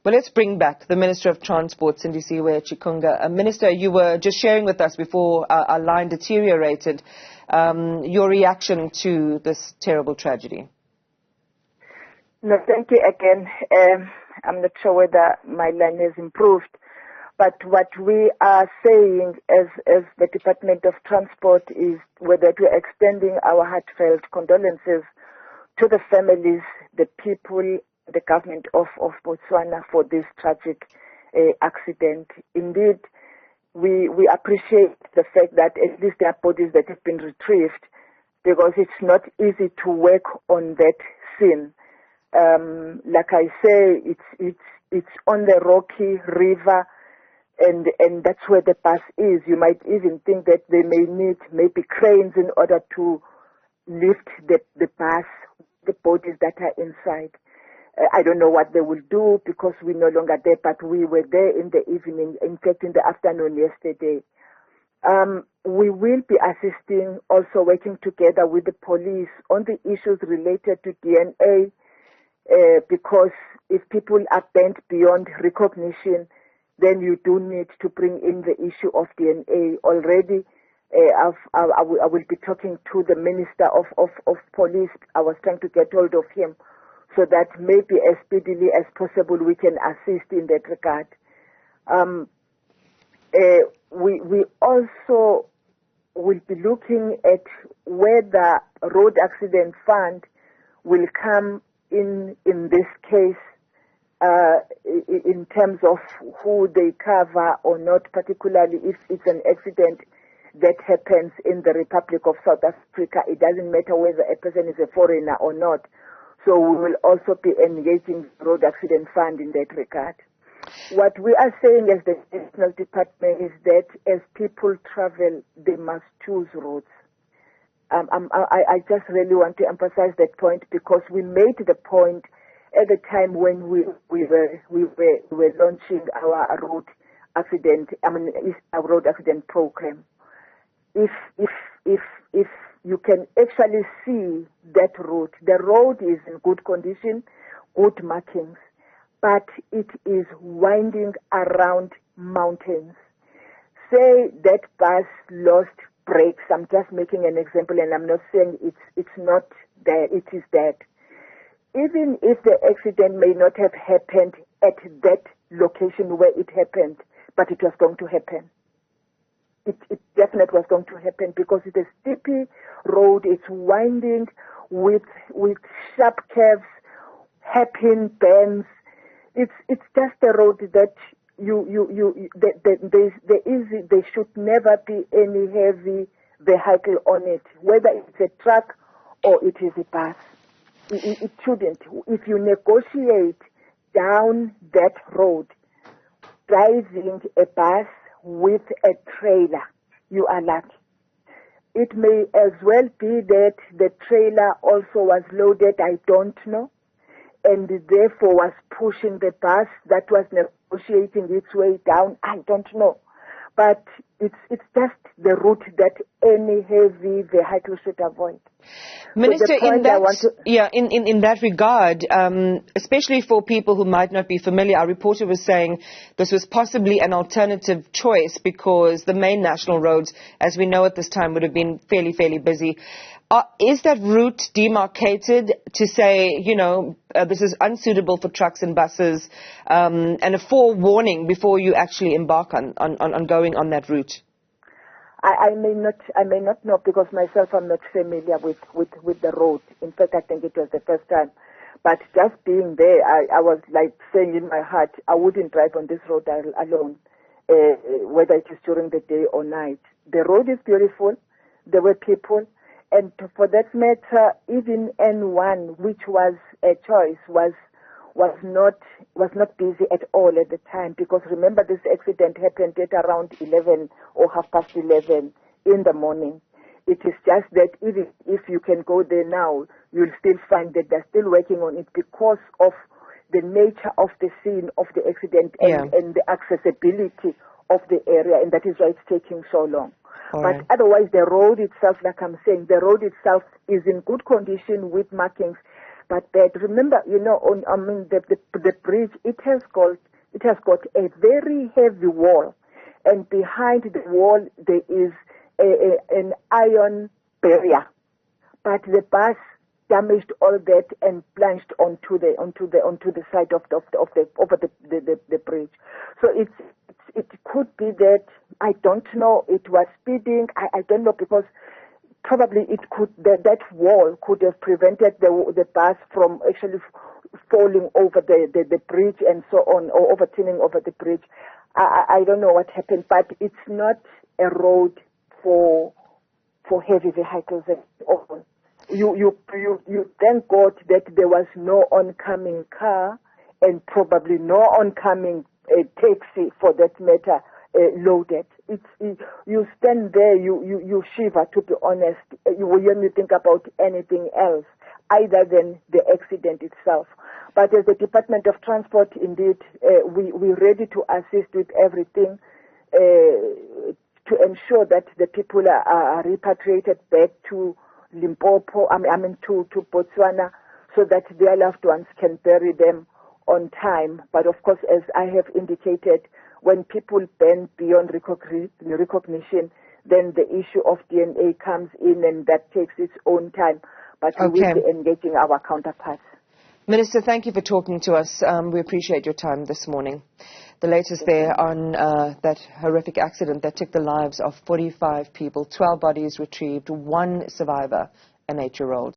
Well, let's bring back the Minister of Transport, Sindisiwe Chikunga. Minister, you were just sharing with us before our line deteriorated your reaction to this terrible tragedy. No, thank you again. I'm not sure whether my line has improved, but what we are saying as the Department of Transport is that we're extending our heartfelt condolences to the families, the people, the government of Botswana for this tragic accident. Indeed, we appreciate the fact that at least there are bodies that have been retrieved, because it's not easy to work on that scene. Like I say, it's on the rocky river, and that's where the bus is. You might even think that they may need maybe cranes in order to lift the bus, the bodies that are inside. I don't know what they will do because we're no longer there, but we were there in the evening, in fact in the afternoon yesterday. We will be assisting, also working together with the police on the issues related to DNA, because if people are bent beyond recognition, then you do need to bring in the issue of DNA. Already, I will be talking to the Minister of Police. I was trying to get hold of him so that maybe as speedily as possible we can assist in that regard. We also will be looking at whether road accident fund will come in this case, in terms of who they cover or not, particularly if it's an accident that happens in the Republic of South Africa. It doesn't matter whether a person is a foreigner or not. So we will also be engaging the Road Accident Fund in that regard. What we are saying as the National Department is that as people travel, they must choose roads. I just really want to emphasize that point, because we made the point at the time when we were launching our road accident program. If you can actually see that road, the road is in good condition, good markings, but it is winding around mountains. Say that bus lost brakes. I'm just making an example, and I'm not saying it's not there. It is that. Even if the accident may not have happened at that location where it happened, but it was going to happen. It definitely was going to happen, because it's a steepy road. It's winding with sharp curves, hairpin bends. It's just a road that there should never be any heavy vehicle on it, whether it's a truck or it is a bus. It shouldn't. If you negotiate down that road, driving a bus with a trailer, you are lucky. It may as well be that the trailer also was loaded, I don't know, and therefore was pushing the bus that was negotiating its way down, I don't know. But it's just the route that any heavy vehicle should avoid. Minister, in that regard, especially for people who might not be familiar, our reporter was saying this was possibly an alternative choice because the main national roads, as we know at this time, would have been fairly busy. Is that route demarcated to say, this is unsuitable for trucks and buses, and a forewarning before you actually embark on going on that route? I may not know, because myself I'm not familiar with the road. In fact, I think it was the first time. But just being there, I was like saying in my heart, I wouldn't drive on this road alone, whether it is during the day or night. The road is beautiful. There were people. And for that matter, even N1, which was a choice, was not busy at all at the time, because remember this accident happened at around 11 or 11:30 in the morning. It is just that even if you can go there now, you'll still find that they're still working on it because of the nature of the scene of the accident and the accessibility of the area, and that is why it's taking so long. But otherwise, the road itself, like I'm saying, the road itself is in good condition with markings. but bad. Remember, the bridge, it has got a very heavy wall, and behind the wall there is an iron barrier. But the bus damaged all that and plunged onto the side of the bridge. So it could be that, I don't know, it was speeding. I don't know, because probably that wall could have prevented the bus from actually falling over the bridge and so on, or overturning over the bridge. I don't know what happened, but it's not a road for heavy vehicles at all. You thank God that there was no oncoming car, and probably no oncoming taxi, for that matter, loaded. You stand there, you shiver, to be honest, when you think about anything else other than the accident itself. But as the Department of Transport, indeed, we're ready to assist with everything to ensure that the people are repatriated back to Limpopo, to Botswana, so that their loved ones can bury them on time. But of course, as I have indicated, when people bend beyond recognition, then the issue of DNA comes in, and that takes its own time. But we will be engaging our counterparts. Minister, thank you for talking to us. We appreciate your time this morning. The latest there on that horrific accident that took the lives of 45 people, 12 bodies retrieved, 1 survivor, an 8-year-old.